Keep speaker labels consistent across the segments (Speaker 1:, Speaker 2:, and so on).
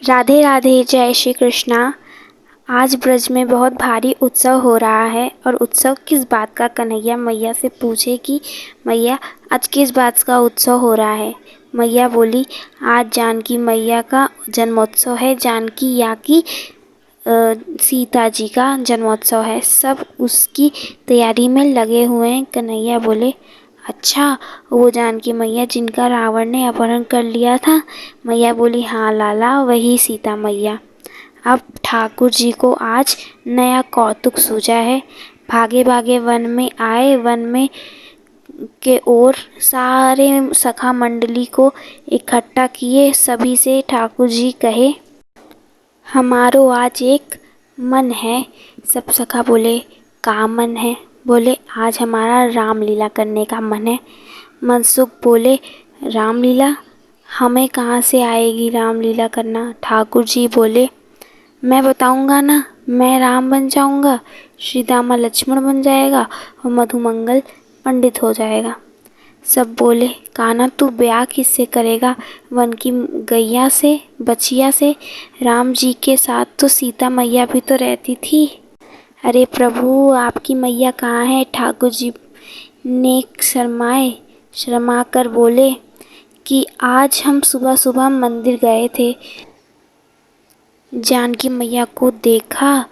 Speaker 1: राधे राधे, जय श्री कृष्णा। आज ब्रज में बहुत भारी उत्सव हो रहा है और उत्सव किस बात का। कन्हैया मैया से पूछे कि मैया आज किस बात का उत्सव हो रहा है। मैया बोली, आज जानकी मैया का जन्मोत्सव है। जानकी या की सीता जी का जन्मोत्सव है। सब उसकी तैयारी में लगे हुए हैं। कन्हैया बोले, अच्छा, वो जानकी मैया जिनका रावण ने अपहरण कर लिया था। मैया बोली, हाँ लाला, वही सीता मैया। अब ठाकुर जी को आज नया कौतुक सूझा है। भागे भागे वन में आए। वन में के ओर सारे सखा मंडली को इकट्ठा किए। सभी से ठाकुर जी कहे, हमारो आज एक मन है। सब सखा बोले, का मन है। बोले, आज हमारा रामलीला करने का मन है। मनसुख बोले, रामलीला हमें कहाँ से आएगी रामलीला करना। ठाकुर जी बोले, मैं बताऊंगा ना, मैं राम बन जाऊंगा, श्री दामा लक्ष्मण बन जाएगा और मधुमंगल पंडित हो जाएगा। सब बोले, कान्हा तू ब्याह किससे करेगा। वन की गैया से, बछिया से। राम जी के साथ तो सीता मैया भी तो रहती थी। अरे प्रभु, आपकी मैया कहाँ है। ठाकुर जी नेक शर्मा कर बोले कि आज हम सुबह सुबह मंदिर गए थे। जानकी मैया को देखा।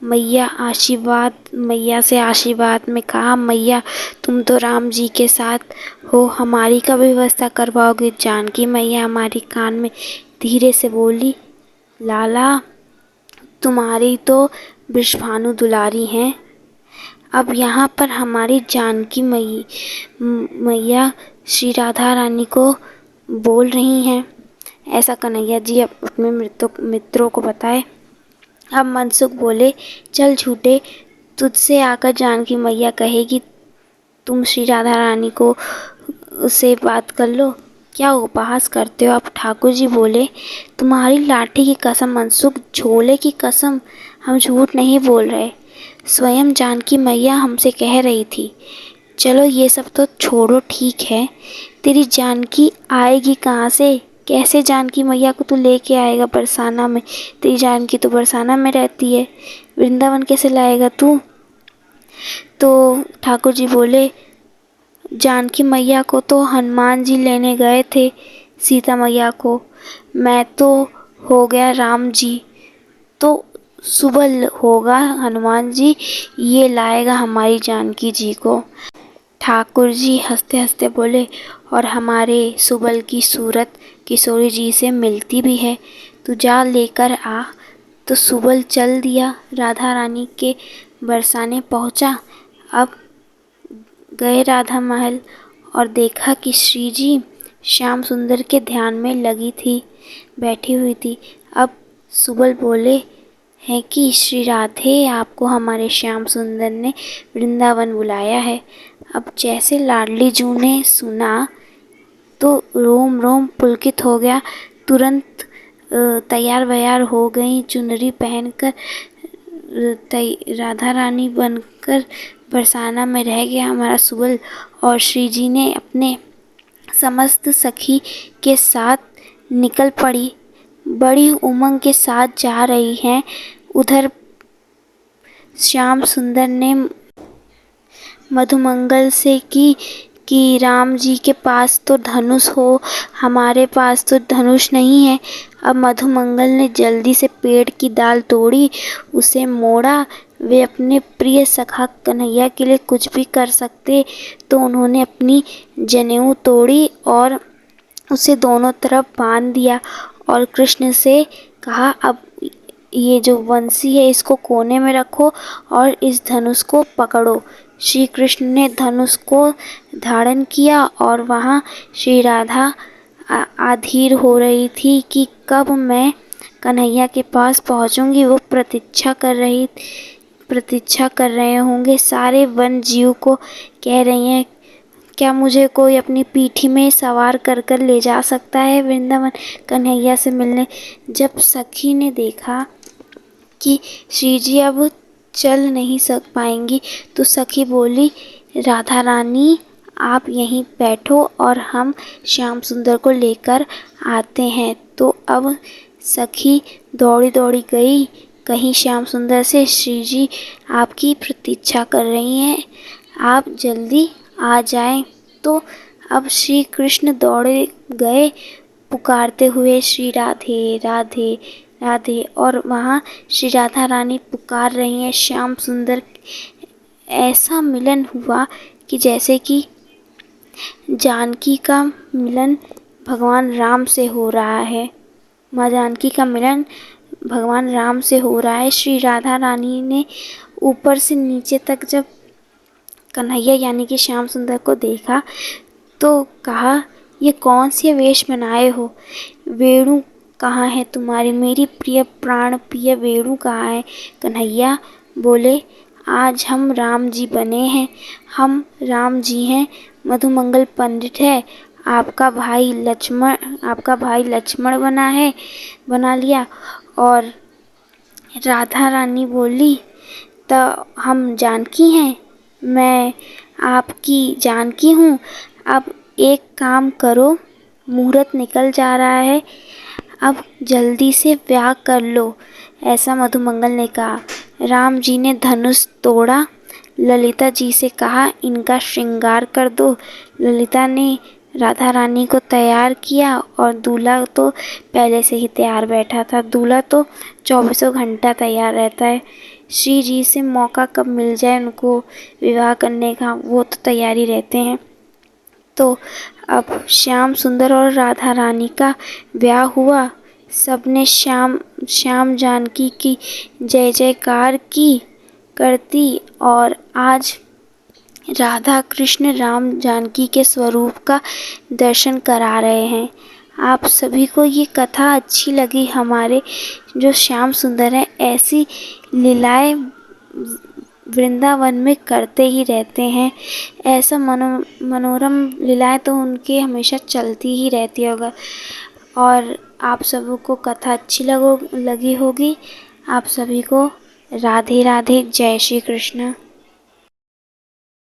Speaker 1: मैया से आशीर्वाद में कहा, मैया तुम तो राम जी के साथ हो, हमारी का व्यवस्था करवाओगे। जानकी मैया हमारी कान में धीरे से बोली, लाला तुम्हारी तो वृषभानु दुलारी हैं। अब यहाँ पर हमारी जानकी मैया श्री राधा रानी को बोल रही हैं। ऐसा कन्हैया जी अपने मित्रों को बताए। अब मनसुख बोले, चल झूठे, तुझसे आकर जानकी मैया कहेगी तुम श्री राधा रानी को उससे बात कर लो। क्या उपहास करते हो आप। ठाकुर जी बोले, तुम्हारी लाठी की कसम मनसुख, झोले की कसम, हम झूठ नहीं बोल रहे। स्वयं जानकी मैया हमसे कह रही थी। चलो ये सब तो छोड़ो, ठीक है। तेरी जानकी आएगी कहाँ से। कैसे जानकी मैया को तू लेके आएगा बरसाना में। तेरी जानकी तो बरसाना में रहती है। वृंदावन कैसे लाएगा तू। तो ठाकुर जी बोले, जानकी मैया को तो हनुमान जी लेने गए थे, सीता मैया को। मैं तो हो गया राम जी, तो सुबह होगा हनुमान जी, ये लाएगा हमारी जानकी जी को। ठाकुर जी हंसते हंसते बोले, और हमारे सुबल की सूरत किशोरी जी से मिलती भी है, तू जा लेकर आ। तो सुबल चल दिया, राधा रानी के बरसाने पहुंचा। अब गए राधा महल और देखा कि श्री जी श्याम सुंदर के ध्यान में लगी थी, बैठी हुई थी। अब सुबल बोले हैं कि श्री राधे, आपको हमारे श्याम सुंदर ने वृंदावन बुलाया है। अब जैसे लाडली जू ने सुना तो रोम रोम पुलकित हो गया। तुरंत तैयार वैयार हो गई, चुनरी पहनकर राधा रानी बनकर बरसाना में रह गया हमारा सुबल। और श्री जी ने अपने समस्त सखी के साथ निकल पड़ी, बड़ी उमंग के साथ जा रही हैं। उधर श्याम सुंदर ने मधुमंगल से कि राम जी के पास तो धनुष हो, हमारे पास तो धनुष नहीं है। अब मधुमंगल ने जल्दी से पेड़ की डाल तोड़ी, उसे मोड़ा। वे अपने प्रिय सखा कन्हैया के लिए कुछ भी कर सकते, तो उन्होंने अपनी जनेऊ तोड़ी और उसे दोनों तरफ बांध दिया और कृष्ण से कहा, अब ये जो बंसी है इसको कोने में रखो और इस धनुष को पकड़ो। श्री कृष्ण ने धनुष को धारण किया और वहाँ श्री राधा अधीर हो रही थी कि कब मैं कन्हैया के पास पहुँचूंगी। वो प्रतीक्षा कर रहे होंगे। सारे वन जीव को कह रही हैं, क्या मुझे कोई अपनी पीठी में सवार कर कर ले जा सकता है वृंदावन कन्हैया से मिलने। जब सखी ने देखा कि श्री जी अब चल नहीं पाएंगी, तो सखी बोली, राधा रानी आप यहीं बैठो और हम श्याम सुंदर को लेकर आते हैं। तो अब सखी दौड़ी दौड़ी गई, कहीं श्याम सुंदर से, श्री जी आपकी प्रतीक्षा कर रही हैं, आप जल्दी आ जाएं। तो अब श्री कृष्ण दौड़े गए पुकारते हुए, श्री राधे राधे राधे, और वहाँ श्री राधा रानी पुकार रही हैं श्याम सुंदर। ऐसा मिलन हुआ कि जैसे कि जानकी का मिलन भगवान राम से हो रहा है। माँ जानकी का मिलन भगवान राम से हो रहा है। श्री राधा रानी ने ऊपर से नीचे तक जब कन्हैया यानी कि श्याम सुंदर को देखा तो कहा, ये कौन सी वेश बनाए हो? वेणु कहाँ है तुम्हारी? मेरी प्रिय प्राण प्रिय वेणु कहाँ है? कन्हैया बोले, आज हम राम जी बने हैं, हम राम जी हैं, मधुमंगल पंडित है, आपका भाई लक्ष्मण बना लिया। और राधा रानी बोली, तो हम जानकी हैं, मैं आपकी जानकी हूँ। अब एक काम करो, मुहूर्त निकल जा रहा है, अब जल्दी से ब्याह कर लो, ऐसा मधुमंगल ने कहा। राम जी ने धनुष तोड़ा, ललिता जी से कहा, इनका श्रृंगार कर दो। ललिता ने राधा रानी को तैयार किया और दूल्हा तो पहले से ही तैयार बैठा था। दूल्हा तो 24 घंटा तैयार रहता है। श्री जी से मौका कब मिल जाए उनको विवाह करने का, वो तो तैयारी रहते हैं। तो अब श्याम सुंदर और राधा रानी का ब्याह हुआ। सबने श्याम जानकी की जय जयकार करती और आज राधा कृष्ण राम जानकी के स्वरूप का दर्शन करा रहे हैं। आप सभी को ये कथा अच्छी लगी। हमारे जो श्याम सुंदर हैं ऐसी लीलाएं वृंदावन में करते ही रहते हैं। ऐसा मनोरम लीलाएं तो उनकी हमेशा चलती ही रहती होगा। और आप सबों को कथा अच्छी लगी होगी। आप सभी को राधे राधे, जय श्री कृष्ण।